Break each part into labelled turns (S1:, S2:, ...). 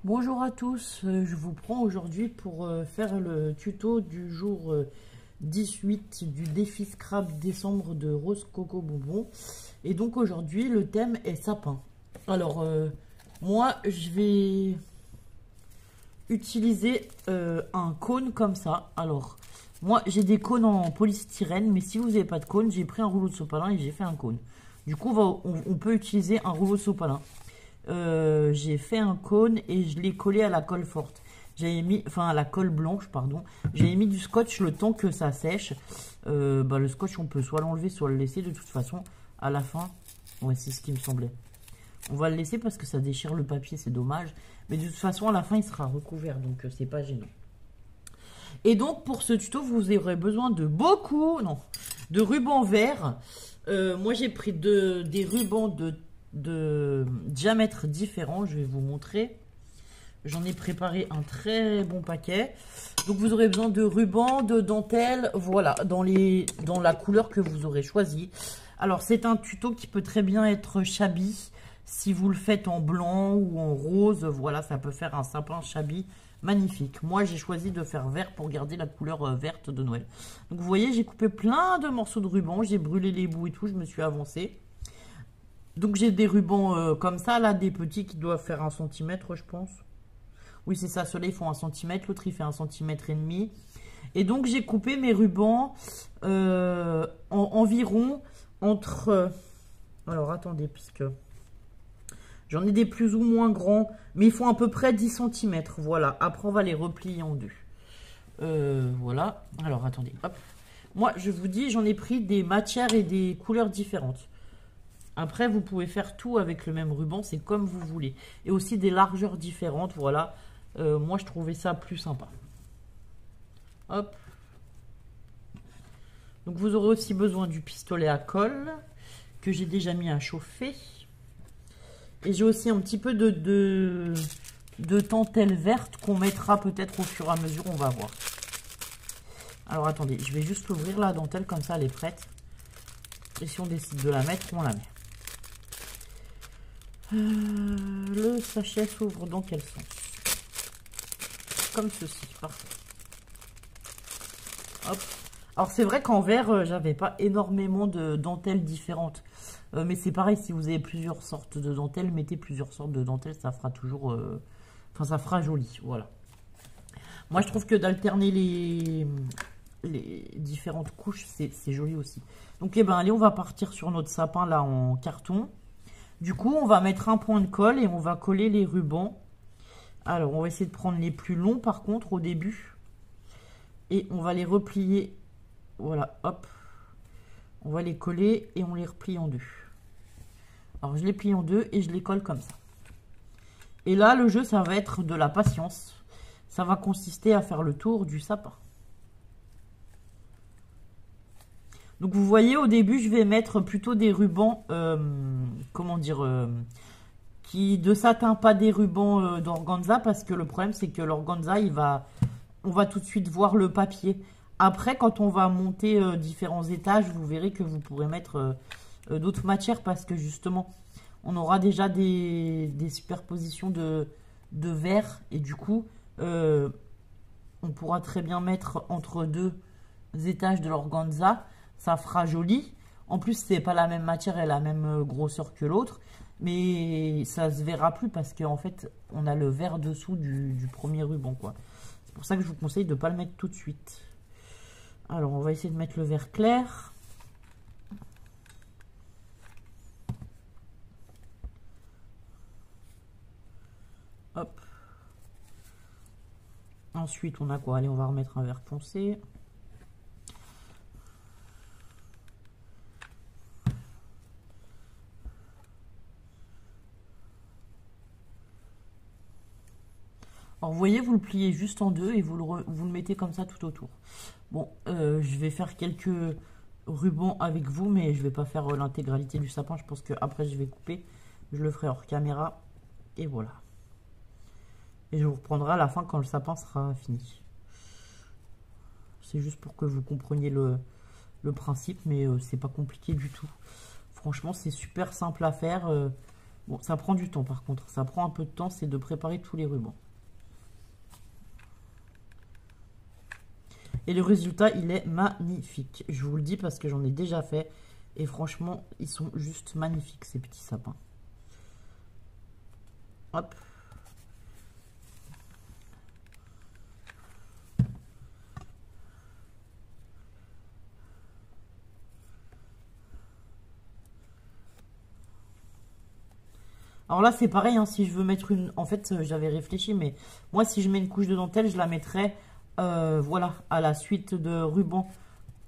S1: Bonjour à tous, je vous prends aujourd'hui pour faire le tuto du jour 18 du défi Scrap décembre de Rose Coco Bonbon. Et donc aujourd'hui le thème est sapin. Alors moi je vais utiliser un cône comme ça. Alors moi j'ai des cônes en polystyrène, mais si vous n'avez pas de cône, j'ai pris un rouleau de sopalin et j'ai fait un cône. Du coup on peut utiliser un rouleau de sopalin. J'ai fait un cône et je l'ai collé à la colle forte. J'avais mis, enfin à la colle blanche, pardon. J'avais mis du scotch le temps que ça sèche. Le scotch, on peut soit l'enlever, soit le laisser. De toute façon, à la fin, ouais, c'est ce qui me semblait. On va le laisser parce que ça déchire le papier, c'est dommage. Mais de toute façon, à la fin, il sera recouvert, donc c'est pas gênant. Et donc, pour ce tuto, vous aurez besoin de de rubans verts. Moi, j'ai pris des rubans de diamètres différents. Je vais vous montrer. J'en ai préparé un très bon paquet. Donc vous aurez besoin de rubans, de dentelle, voilà, dans la couleur que vous aurez choisi. Alors c'est un tuto qui peut très bien être shabby. Si vous le faites en blanc ou en rose, voilà, ça peut faire un sapin shabby magnifique. Moi j'ai choisi de faire vert pour garder la couleur verte de Noël. Donc vous voyez, j'ai coupé plein de morceaux de ruban, j'ai brûlé les bouts et tout, je me suis avancée. Donc j'ai des rubans comme ça, là, des petits qui doivent faire 1 cm, je pense. Oui, c'est ça, ceux-là, ils font 1 cm, l'autre, il fait 1,5 cm. Et donc, j'ai coupé mes rubans environ entre... alors, attendez, puisque j'en ai des plus ou moins grands, mais ils font à peu près 10 cm. Voilà, après, on va les replier en deux. Voilà, alors, attendez, hop. Moi, je vous dis, j'en ai pris des matières et des couleurs différentes. Après, vous pouvez faire tout avec le même ruban, c'est comme vous voulez. Et aussi des largeurs différentes, voilà. Moi, je trouvais ça plus sympa. Hop. Donc, vous aurez aussi besoin du pistolet à colle, que j'ai déjà mis à chauffer. Et j'ai aussi un petit peu de dentelle verte qu'on mettra peut-être au fur et à mesure, on va voir. Alors, attendez, je vais juste ouvrir la dentelle, comme ça, elle est prête. Et si on décide de la mettre, on la met. Le sachet s'ouvre dans quel sens? Comme ceci, parfait. Hop. Alors c'est vrai qu'en vert, j'avais pas énormément de dentelles différentes. Mais c'est pareil, si vous avez plusieurs sortes de dentelles, mettez plusieurs sortes de dentelles, ça fera toujours... Enfin, ça fera joli, voilà. Moi, je trouve que d'alterner les différentes couches, c'est joli aussi. Donc, eh ben, allez, on va partir sur notre sapin, là, en carton. Du coup, on va mettre un point de colle et on va coller les rubans. Alors, on va essayer de prendre les plus longs, par contre, au début. Et on va les replier. Voilà, hop. On va les coller et on les replie en deux. Alors, je les plie en deux et je les colle comme ça. Et là, le jeu, ça va être de la patience. Ça va consister à faire le tour du sapin. Donc, vous voyez, au début, je vais mettre plutôt des rubans, comment dire, de satin, pas des rubans d'organza, parce que le problème, c'est que l'organza, on va tout de suite voir le papier. Après, quand on va monter différents étages, vous verrez que vous pourrez mettre d'autres matières, parce que justement, on aura déjà des superpositions de verre, et du coup, on pourra très bien mettre entre deux étages de l'organza. Ça fera joli. En plus, c'est pas la même matière et la même grosseur que l'autre. Mais ça se verra plus parce qu'en fait, on a le vert dessous du premier ruban, quoi. C'est pour ça que je vous conseille de ne pas le mettre tout de suite. Alors, on va essayer de mettre le vert clair. Hop. Ensuite, on a quoi? Allez, on va remettre un vert foncé. Alors, vous voyez, vous le pliez juste en deux et vous le mettez comme ça tout autour. Bon, je vais faire quelques rubans avec vous, mais je ne vais pas faire l'intégralité du sapin. Je pense qu'après, je vais couper. Je le ferai hors caméra. Et voilà. Et je vous reprendrai à la fin quand le sapin sera fini. C'est juste pour que vous compreniez le principe, mais c'est pas compliqué du tout. Franchement, c'est super simple à faire. Bon, ça prend du temps par contre. Ça prend un peu de temps, c'est de préparer tous les rubans. Et le résultat, il est magnifique. Je vous le dis parce que j'en ai déjà fait. Et franchement, ils sont juste magnifiques, ces petits sapins. Hop. Alors là, c'est pareil, hein, si je veux mettre une... En fait, j'avais réfléchi, mais moi, si je mets une couche de dentelle, je la mettrais, voilà, à la suite de ruban.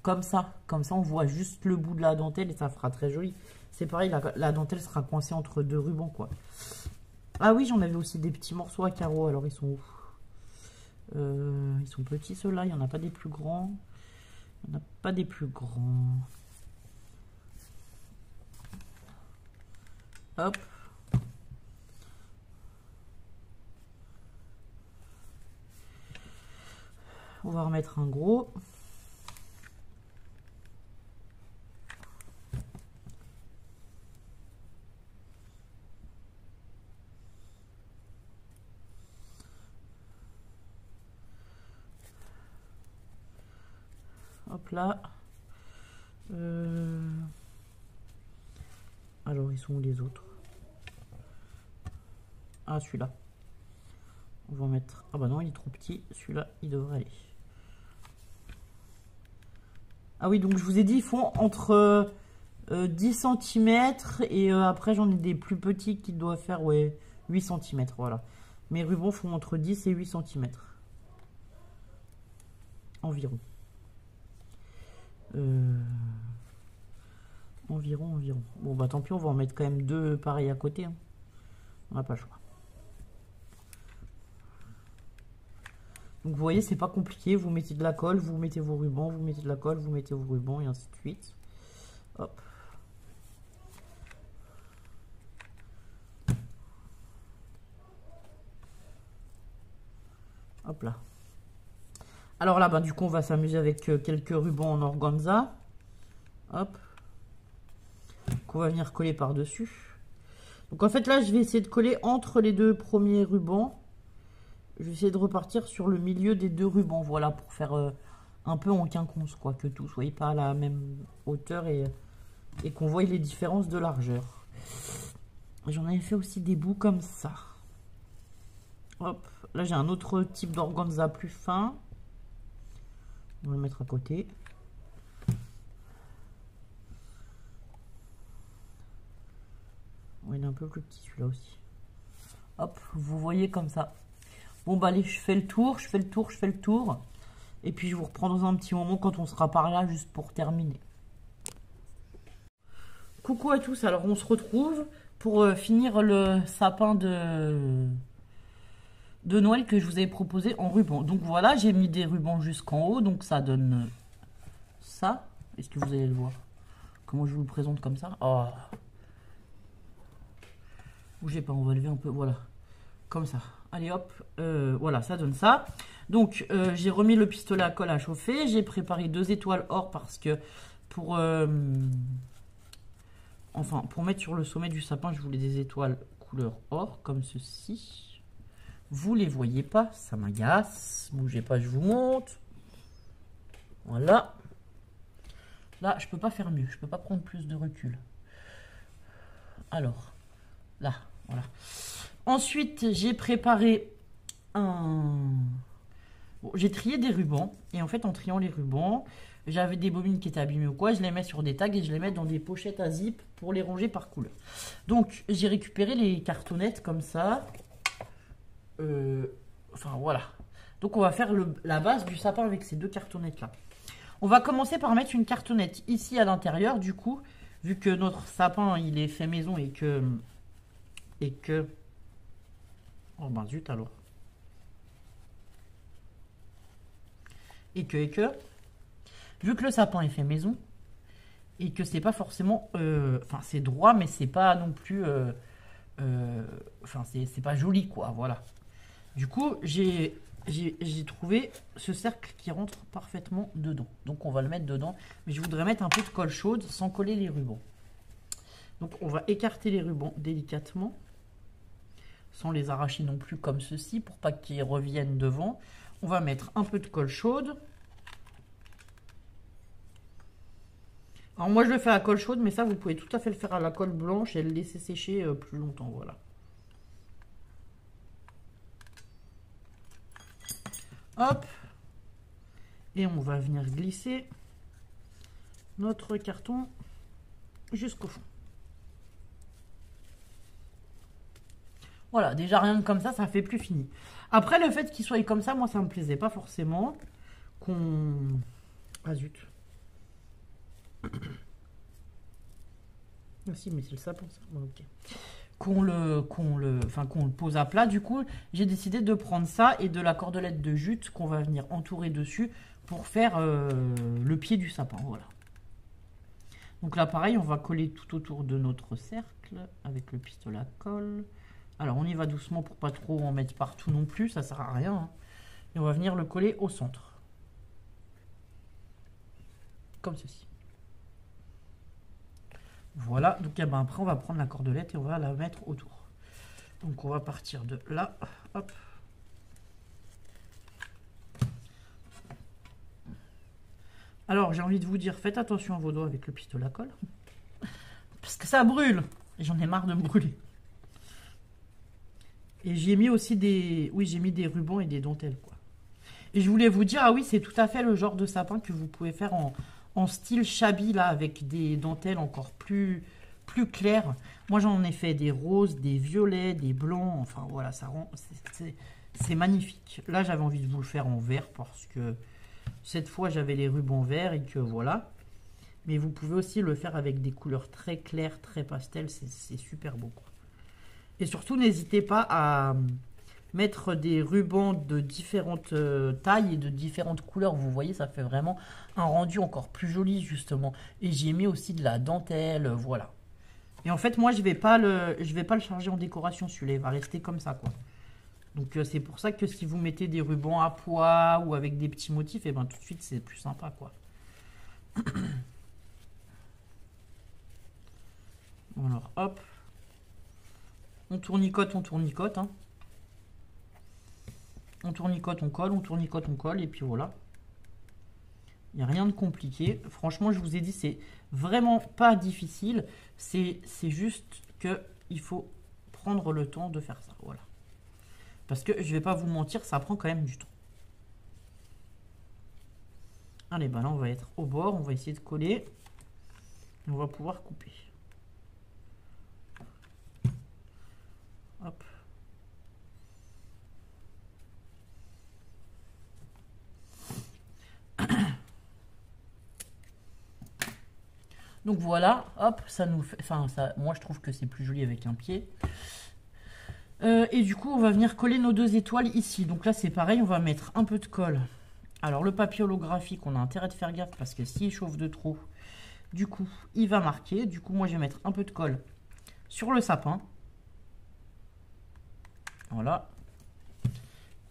S1: Comme ça. Comme ça, on voit juste le bout de la dentelle et ça fera très joli. C'est pareil, la dentelle sera coincée entre deux rubans, quoi. Ah oui, j'en avais aussi des petits morceaux à carreaux. Alors, ils sont où? Ils sont petits, ceux-là. Il n'y en a pas des plus grands. Il n'y en a pas des plus grands. Hop. On va remettre un gros. Hop là. Alors, ils sont où les autres? Ah, celui-là. On va en mettre... Ah bah non, il est trop petit. Celui-là, il devrait aller. Ah oui, donc je vous ai dit, ils font entre 10 cm et après, j'en ai des plus petits qui doivent faire, ouais, 8 cm, voilà. Mes rubans font entre 10 et 8 cm. Environ. Environ. Bon, bah tant pis, on va en mettre quand même deux pareils à côté. Hein. On n'a pas le choix. Donc vous voyez, c'est pas compliqué. Vous mettez de la colle, vous mettez vos rubans, vous mettez de la colle, vous mettez vos rubans et ainsi de suite. Hop. Hop là. Alors là, bah, du coup, on va s'amuser avec quelques rubans en organza. Hop. Qu'on va venir coller par-dessus. Donc en fait, là, je vais essayer de coller entre les deux premiers rubans. Je vais essayer de repartir sur le milieu des deux rubans. Voilà, pour faire un peu en quinconce, quoi. Que tout soit pas à la même hauteur et qu'on voie les différences de largeur. J'en avais fait aussi des bouts comme ça. Hop. Là, j'ai un autre type d'organza plus fin. On va le mettre à côté. Ouais, il est un peu plus petit celui-là aussi. Hop, vous voyez comme ça. Bon, bah allez, je fais le tour. Et puis, je vous reprends dans un petit moment quand on sera par là, juste pour terminer. Coucou à tous. Alors, on se retrouve pour finir le sapin de Noël que je vous avais proposé en ruban. Donc voilà, j'ai mis des rubans jusqu'en haut, donc ça donne ça. Est-ce que vous allez le voir? Comment je vous le présente comme ça? Oh. Bougez pas, on va lever un peu, voilà. Comme ça. Allez hop, voilà, ça donne ça. Donc j'ai remis le pistolet à colle à chauffer. J'ai préparé 2 étoiles or parce que pour mettre sur le sommet du sapin, je voulais des étoiles couleur or, comme ceci. Vous les voyez pas, ça m'agace. Bougez pas, je vous montre. Voilà. Là, je peux pas faire mieux. Je peux pas prendre plus de recul. Alors, là, voilà. Ensuite, j'ai préparé un... Bon, j'ai trié des rubans. Et en fait, en triant les rubans, j'avais des bobines qui étaient abîmées ou quoi. Je les mets sur des tags et je les mets dans des pochettes à zip pour les ranger par couleur. Donc, j'ai récupéré les cartonnettes comme ça. Enfin voilà. Donc on va faire la base du sapin avec ces 2 cartonnettes là. On va commencer par mettre une cartonnette ici à l'intérieur. Du coup, vu que notre sapin il est fait maison et que oh ben zut alors. Et que vu que le sapin est fait maison et que c'est pas forcément enfin c'est droit mais c'est pas non plus enfin c'est pas joli quoi, voilà. Du coup, j'ai trouvé ce cercle qui rentre parfaitement dedans. Donc, on va le mettre dedans. Mais je voudrais mettre un peu de colle chaude sans coller les rubans. Donc on va écarter les rubans délicatement, sans les arracher non plus comme ceci, pour pas qu'ils reviennent devant. On va mettre un peu de colle chaude. Alors moi je le fais à la colle chaude, mais ça vous pouvez tout à fait le faire à la colle blanche et le laisser sécher plus longtemps, voilà. Hop. Et on va venir glisser notre carton jusqu'au fond. Voilà, déjà rien que comme ça fait plus fini. Après, le fait qu'il soit comme ça, moi ça me plaisait pas forcément. Ah zut. Ah si, mais c'est le sapin ça. Bon, ok. Qu'on le pose à plat. Du coup, j'ai décidé de prendre ça et de la cordelette de jute qu'on va venir entourer dessus pour faire le pied du sapin. Voilà. Donc là, pareil, on va coller tout autour de notre cercle avec le pistolet à colle. Alors, on y va doucement pour pas trop en mettre partout non plus, ça sert à rien. Hein. Et on va venir le coller au centre. Comme ceci. Voilà, donc après on va prendre la cordelette et on va la mettre autour. Donc on va partir de là, hop. Alors j'ai envie de vous dire, faites attention à vos doigts avec le pistolet à colle. Parce que ça brûle. Et j'en ai marre de me brûler. Et j'ai mis aussi des... Oui, j'ai mis des rubans et des dentelles, quoi. Et je voulais vous dire, ah oui, c'est tout à fait le genre de sapin que vous pouvez faire en style shabby, là, avec des dentelles encore plus claires. Moi, j'en ai fait des roses, des violets, des blancs. Enfin, voilà, ça rend... C'est magnifique. Là, j'avais envie de vous le faire en vert parce que cette fois, j'avais les rubans verts et que voilà. Mais vous pouvez aussi le faire avec des couleurs très claires, très pastel. C'est super beau, quoi. Et surtout, n'hésitez pas à mettre des rubans de différentes tailles et de différentes couleurs. Vous voyez, ça fait vraiment un rendu encore plus joli, justement. Et j'ai mis aussi de la dentelle, voilà. Et en fait, moi, je vais pas le charger en décoration, celui-là. Il va rester comme ça, quoi. Donc, c'est pour ça que si vous mettez des rubans à pois ou avec des petits motifs, et ben tout de suite, c'est plus sympa, quoi. Alors, hop. On tournicote, hein. On tournicote, on colle, on tournicote, on colle, et puis voilà. Il n'y a rien de compliqué. Franchement, je vous ai dit, c'est vraiment pas difficile. C'est juste qu'il faut prendre le temps de faire ça, voilà. Parce que je vais pas vous mentir, ça prend quand même du temps. Allez, bah là, on va être au bord, on va essayer de coller. Et on va pouvoir couper. Hop. Donc voilà, hop, ça nous fait... Enfin, ça, moi je trouve que c'est plus joli avec un pied. Et du coup, on va venir coller nos 2 étoiles ici. Donc là, c'est pareil, on va mettre un peu de colle. Alors, le papier holographique, on a intérêt de faire gaffe parce que s'il chauffe de trop, du coup, il va marquer. Du coup, moi, je vais mettre un peu de colle sur le sapin. Voilà.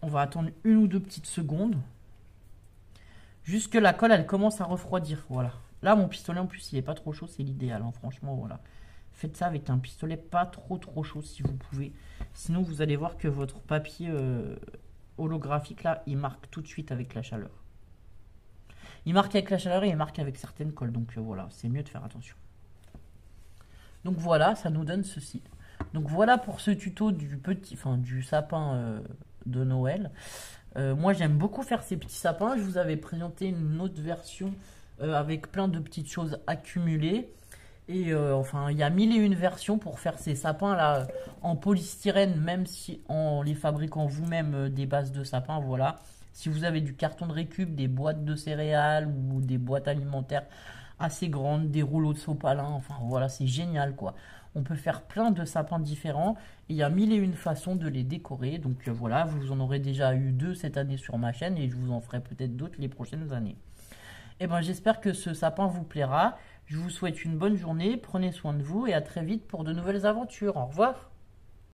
S1: On va attendre 1 ou 2 petites secondes. Jusque la colle, elle commence à refroidir. Voilà. Là, mon pistolet, en plus, il n'est pas trop chaud. C'est l'idéal, hein, franchement, voilà. Faites ça avec un pistolet pas trop chaud si vous pouvez. Sinon, vous allez voir que votre papier holographique, là, il marque tout de suite avec la chaleur. Il marque avec la chaleur et il marque avec certaines colles. Donc voilà, c'est mieux de faire attention. Donc voilà, ça nous donne ceci. Donc voilà pour ce tuto du sapin de Noël. Moi, j'aime beaucoup faire ces petits sapins. Je vous avais présenté une autre version avec plein de petites choses accumulées. Et enfin, il y a 1001 versions pour faire ces sapins là en polystyrène, même si en les fabriquant vous-même des bases de sapin, voilà. Si vous avez du carton de récup, des boîtes de céréales ou des boîtes alimentaires assez grandes, des rouleaux de sopalin, enfin voilà, c'est génial quoi. On peut faire plein de sapins différents. Il y a 1001 façons de les décorer. Donc voilà, vous en aurez déjà eu 2 cette année sur ma chaîne et je vous en ferai peut-être d'autres les prochaines années. Et ben j'espère que ce sapin vous plaira. Je vous souhaite une bonne journée, prenez soin de vous et à très vite pour de nouvelles aventures. Au revoir.